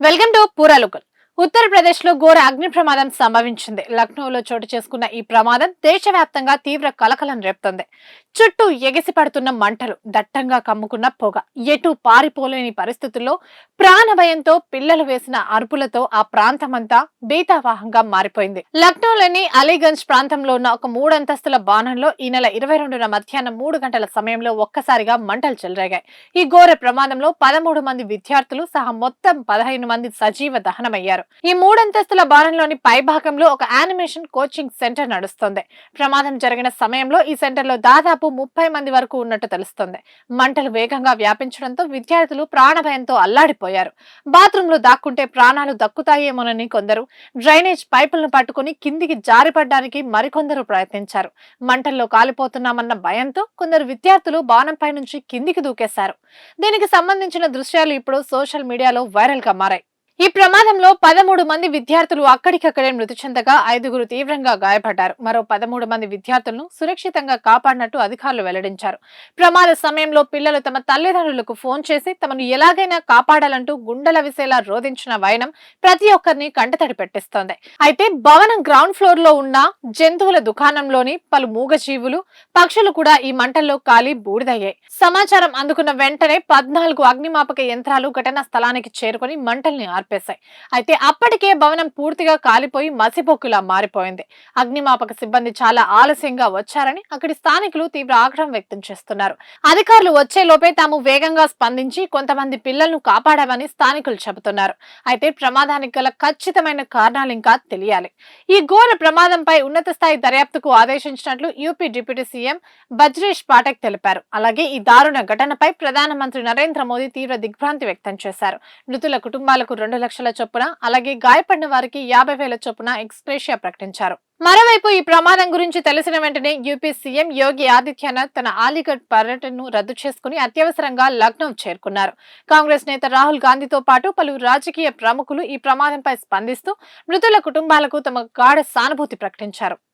Welcome to పూరాలోకల్. Uttar Pradesh లో ఘోర అగ్ని ప్రమాదం సంభవించింది. లక్నోలో చోటు చేసుకున్న ఈ ప్రమాదం దేశవ్యాప్తంగా తీవ్ర కలకలం రేపుతోంది. చుట్టూ ఎగిసి పడుతున్న మంటలు, దట్టంగా కమ్ముకున్న పొగ, ఎటు పారిపోలేని పరిస్థితుల్లో ప్రాణభయంతో పిల్లలు వేసిన అరుపులతో ఆ ప్రాంతమంతా బీతావాహంగా మారిపోయింది. లక్నోలోని అలీగంజ్ ప్రాంతంలో ఉన్న ఒక మూడంతస్తుల భవనంలో ఈ నెల 22న మధ్యాహ్నం 3 గంటల సమయంలో ఒక్కసారిగా మంటలు చెలరేగాయి. ఈ ఘోర ప్రమాదంలో 13 మంది విద్యార్థులు సహా మొత్తం 15 మంది సజీవ దహనమయ్యారు. ఈ మూడంతస్తుల భవనంలోని పైభాగంలో ఒక యానిమేషన్ కోచింగ్ సెంటర్ నడుస్తోంది. ప్రమాదం జరిగిన సమయంలో ఈ సెంటర్లో దాదాపు 30 మంది వరకు ఉన్నట్టు తెలుస్తోంది. మంటలు వేగంగా వ్యాపించడంతో విద్యార్థులు ప్రాణభయంతో అల్లాడిపోయారు. బాత్రూంలో దాక్కుంటే ప్రాణాలు దక్కుతాయేమోనని కొందరు, డ్రైనేజ్ పైపులను పట్టుకుని కిందికి జారిపడ్డానికి మరికొందరు ప్రయత్నించారు. మంటల్లో కాలిపోతున్నామన్న భయంతో కొందరు విద్యార్థులు భవనంపై నుంచి కిందికి దూకేశారు. దీనికి సంబంధించిన దృశ్యాలు ఇప్పుడు సోషల్ మీడియాలో వైరల్ గా మారాయి. ఈ ప్రమాదంలో 13 మంది విద్యార్థులు అక్కడికక్కడే మృతి చెందగా 5గురు తీవ్రంగా గాయపడ్డారు. మరో 13 మంది విద్యార్థులను సురక్షితంగా కాపాడినట్టు అధికారులు వెల్లడించారు. ప్రమాద సమయంలో పిల్లలు తమ తల్లిదండ్రులకు ఫోన్ చేసి తమను ఎలాగైనా కాపాడాలంటూ గుండెల విసేలా రోధించిన వైనం ప్రతి ఒక్కరిని కంటతడి పెట్టిస్తోంది. అయితే భవనం గ్రౌండ్ ఫ్లోర్ లో ఉన్న జంతువుల దుకాణంలోని పలు మూగజీవులు, పక్షులు కూడా ఈ మంటల్లో కాలి బూడిదయ్యాయి. సమాచారం అందుకున్న వెంటనే 14 అగ్నిమాపక యంత్రాలు ఘటనా స్థలానికి చేరుకుని మంటల్ని ఆర్పేశాయి. అయితే అప్పటికే భవనం పూర్తిగా కాలిపోయి మసిబొక్కులా మారిపోయింది. అగ్నిమాపక సిబ్బంది చాలా ఆలస్యంగా వచ్చారని అక్కడి స్థానికులు తీవ్ర ఆగ్రహం వ్యక్తం చేస్తున్నారు. అధికారులు వచ్చేలోపే తాము వేగంగా స్పందించి కొంతమంది పిల్లలను కాపాడామని స్థానికులు చెబుతున్నారు. అయితే ప్రమాదానికి గల ఖచ్చితమైన కారణాలు ఇంకా తెలియాలి. ఈ ఘోర ప్రమాదంపై ఉన్నత స్థాయి దర్యాప్తుకు ఆదేశించినట్లు యూపీ డిప్యూటీ సీఎం బజ్రేష్ పాఠక్ తెలిపారు. అలాగే ఈ దారుణ ఘటనపై ప్రధానమంత్రి నరేంద్ర మోదీ తీవ్ర దిగ్భ్రాంతి వ్యక్తం చేశారు. మృతుల కుటుంబాలకు 2 లక్షల చొప్పున, అలాగే గాయపడిన వారికి 50,000 చొప్పున ఎక్స్‌గ్రేషియా ప్రకటించారు. మరోవైపు ఈ ప్రమాదం గురించి తెలిసిన వెంటనే యూపీ సీఎం యోగి ఆదిత్యనాథ్ తన అలీగఢ్ పర్యటనను రద్దు చేసుకుని అత్యవసరంగా లక్నో చేరుకున్నారు. కాంగ్రెస్ నేత రాహుల్ గాంధీతో పాటు పలువురు రాజకీయ ప్రముఖులు ఈ ప్రమాదంపై స్పందిస్తూ మృతుల కుటుంబాలకు తమ గాఢ సానుభూతి ప్రకటించారు.